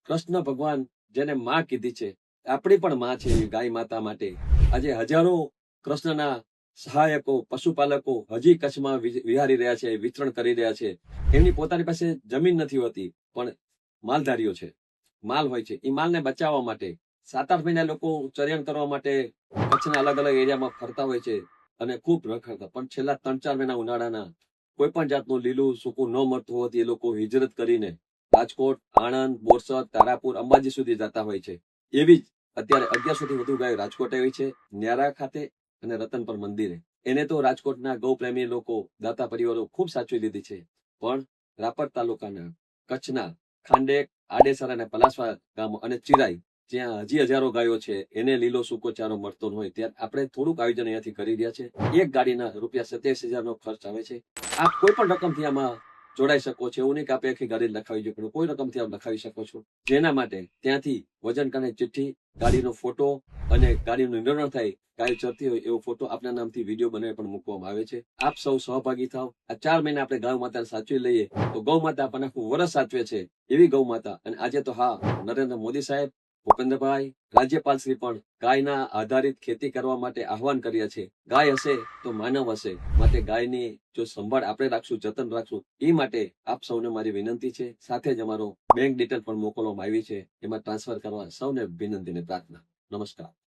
કૃષ્ણ ભગવાન જેને માં કીધી છે, આપણી પણ માં છે એવી ગાય માતા માટે આજે હજારો કૃષ્ણના સહાયકો, પશુપાલકો હજી કચ્છમાં વિહારી રહ્યા છે, વિચરણ કરી રહ્યા છે. એમની પોતાની પાસે જમીન નથી હોતી, પણ માલધારીઓ છે, માલ હોય છે. એ માલને બચાવવા માટે 7-8 મહિના લોકો ચર્યણ કરવા માટે કચ્છના અલગ અલગ એરિયામાં ફરતા હોય છે અને ખૂબ રખડતા. પણ છેલ્લા 3-4 મહિના ઉનાળાના કોઈ પણ જાતનું લીલું સૂકું ન મળતું હોવાથી એ લોકો હિજરત કરીને રાજકોટ, આણંદ, બોરસદ, તારાપુર, અંબાજી સુધી જતા હોય છે. એવી જ અત્યારે 1100 થી વધુ ગાયો રાજકોટ આવી છે, ન્યારા ખાતે અને રતનપર મંદિરે. એને તો રાજકોટના ગૌપ્રેમી લોકો, દાતા પરિવારો ખૂબ સાચવી લીધી છે. પણ રાપર તાલુકાના કચ્છના ખાંડેક, આડેસર અને પલાસવા ગામો અને ચિરાઈ, જ્યાં હજી હજારો ગાયો છે, એને લીલો સૂકો ચારો મળતો ન હોય, ત્યારે આપણે થોડુંક આયોજન અહીંયાથી કરી રહ્યા છે. એક ગાડીના ₹27,000 નો ખર્ચ આવે છે. આપ કોઈ પણ રકમથી આમાં જોડાઈ શકો છો. એવું નહીં કે આપણે આખી ગાડી લખાવી જોઈએ, કોઈ રકમથી આપ લખાવી શકો છો. જેના માટે ત્યાંથી વજન કરીને ચિઠ્ઠી, ગાડીનો ફોટો અને ગાડીનું નિર્ણય થાય, ગાય ચરતી હોય એવો ફોટો આપના નામથી વિડીયો બનાવી પણ મૂકવામાં આવે છે. આપ સૌ સહભાગી થાવ. આ 4 મહિના આપણે ગૌ માતાને સાચવી લઈએ તો ગૌ માતા આપણને આખું વર્ષ સાચવે છે એવી ગૌ માતા. અને આજે તો હા, નરેન્દ્ર મોદી સાહેબ, ભૂપેન્દ્રભાઈ, રાજ્યપાલ શ્રી પણ ગાયના આધારિત ખેતી કરવા માટે આહવાન કર્યા છે. ગાય હશે તો માનવ હશે, માટે ગાયની જો સંભાળ આપણે રાખશું, જતન રાખશું, એ માટે આપ સૌને મારી વિનંતી છે. સાથે જ અમારો બેંક ડિટેલ પણ મોકલવામાં આવી છે, એમાં ટ્રાન્સફર કરવા સૌને વિનંતી ને પ્રાર્થના. નમસ્કાર.